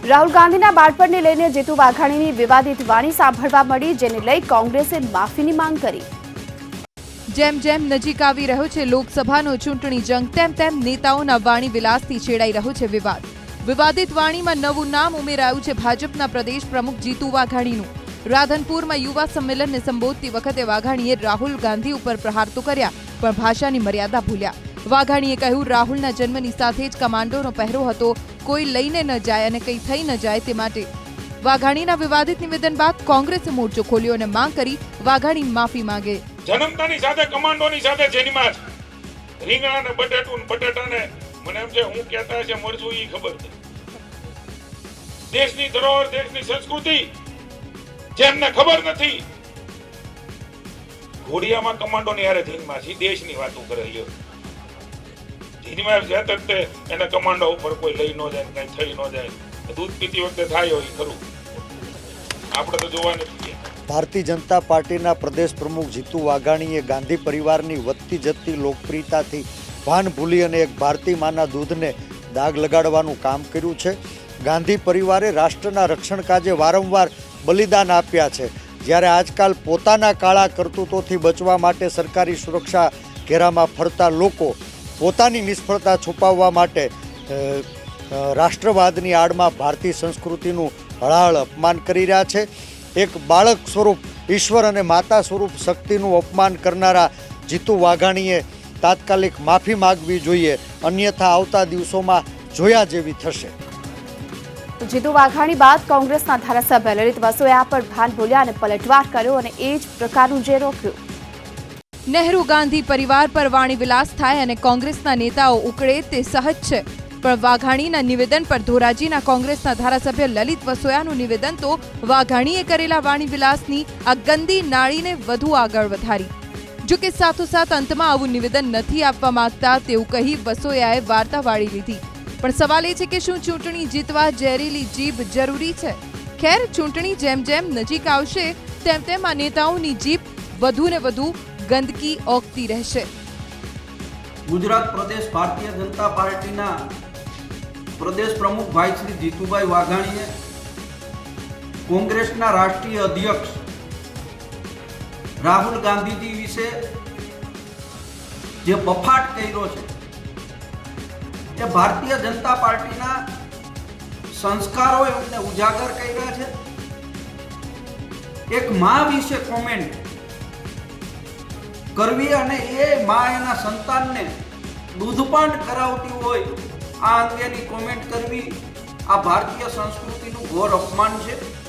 રાહુલ ગાંધીના બાળપણને લઈને જીતુ વાઘાણીની વિવાદિત વાણી સાંભળવા મળી, જેને લઈ કોંગ્રેસે માફીની માંગ કરી। જેમ જેમ નજીક આવી રહ્યો છે લોકસભાનો ચૂંટણી જંગ, તેમ તેમ નેતાઓના વાણી વિલાસથી છેડાઈ રહ્યો છે વિવાદ। વિવાદિત વાણીમાં નવું નામ ઉમેરાયું છે ભાજપના પ્રદેશ પ્રમુખ જીતુ વાઘાણીનું। રાધનપુરમાં યુવા સંમેલનને સંબોધતી વખતે વાઘાણીએ રાહુલ ગાંધી ઉપર પ્રહાર તો કર્યા, પણ ભાષાની મર્યાદા ભૂલ્યા। વાઘાણીએ કહ્યું, રાહુલના જન્મની સાથે જ કમાન્ડોનો પહેરો હતો, કોઈ લઈને ન જાય અને કંઈ થઈ ન જાય તે માટે। વાઘાણીના વિવાદિત નિવેદન બાદ કોંગ્રેસે મોરચો ખોલ્યો અને માંગ કરી વાઘાણી માફી માંગે। જન્મતાની સાથે કમાન્ડોની સાથે જેનીમાં રીંગણા ને બટાટા ને મને એમ છે હું કહેતા છે મરજુ ઈ ખબર છે। દેશની ધરોહર, દેશની સંસ્કૃતિ જેમને ખબર નથી, ઘોડિયામાં કમાન્ડોની હારે ધીનમાં છે, દેશની વાતો કરે છે। ધીનમાં છે તે એને કમાન્ડો ઉપર કોઈ લઈ ન જાય, કઈ થઈ ન જાય, દૂધ પીતી વખતે થાય હોય ખરું, આપણે તો જોવાનું જ। ભારતીય જનતા પાર્ટીના પ્રદેશ પ્રમુખ જીતુ વાઘાણીએ ગાંધી પરિવારની વધતી જતી લોકપ્રિયતાથી ભાન ભૂલી અને એક ભારતીય માના દૂધને દાગ લગાડવાનું કામ કર્યું છે। ગાંધી પરિવારે રાષ્ટ્રના રક્ષણ કાજે વારંવાર બલિદાન આપ્યા છે, જ્યારે આજકાલ પોતાના કાળા કરતૂતોથી બચવા માટે સરકારી સુરક્ષા ઘેરામાં ફરતા લોકો પોતાની નિષ્ફળતા છુપાવવા માટે રાષ્ટ્રવાદની આડમાં ભારતીય સંસ્કૃતિનું હળાહળ અપમાન કરી રહ્યા છે। એક બાળક સ્વરૂપ ઈશ્વર અને માતા સ્વરૂપ શક્તિનું અપમાન કરનારા જીતુ વાઘાણીએ તાત્કાલિક માફી માગવી જોઈએ, અન્યથા આવતા દિવસોમાં જોયા જેવી થશે। જીતુ વાઘાણી બાદ કોંગ્રેસના ધારાસભ્ય લલિત વસોયા પર ભાન ભૂલ્યા અને પલટવાર કર્યો અને એ જ પ્રકારનું જે રોક્યું। નહેરુ ગાંધી પરિવાર પર વાણી વિલાસ થાય અને કોંગ્રેસના નેતાઓ ઉકળે તે સહજ છે, પણ વાઘાણીના નિવેદન પર ધોરાજીના કોંગ્રેસના ધારાસભ્ય લલિત વસોયાનું નિવેદન તો વાઘાણીએ કરેલા વાણી વિલાસની આ ગંદી નાળીને વધુ આગળ વધારી। જો કે સાથોસાથ અંતમાં આવું નિવેદન નથી આપવા માંગતા તેવું કહી વસોયાએ વાર્તા વાળી લીધી। પણ સવાલ એ છે કે શું ચૂંટણી જીતવા ઝેરીલી જીભ જરૂરી છે? ખેર, ચૂંટણી જેમ જેમ નજીક આવશે તેમ તેમ આ નેતાઓની જીભ વધુ ને વધુ ગંદકી ઓગતી રહેશે। ગુજરાત પ્રદેશ ભારતીય જનતા પાર્ટીના પ્રદેશ પ્રમુખ ભાઈ શ્રી જીતુભાઈ વાઘાણીએ કોંગ્રેસના રાષ્ટ્રીય અધ્યક્ષ રાહુલ ગાંધીજી વિશે જે બફાટ કર્યો છે, એ ભારતીય જનતા પાર્ટીના સંસ્કારો એમને ઉજાગર કર્યા છે। એક મા વિશે કોમેન્ટ કરવી અને એ મા એના સંતાનને દૂધપાન કરાવતી હોય આ અંગેની કોમેન્ટ કરવી, આ ભારતીય સંસ્કૃતિનું ઘોર અપમાન છે।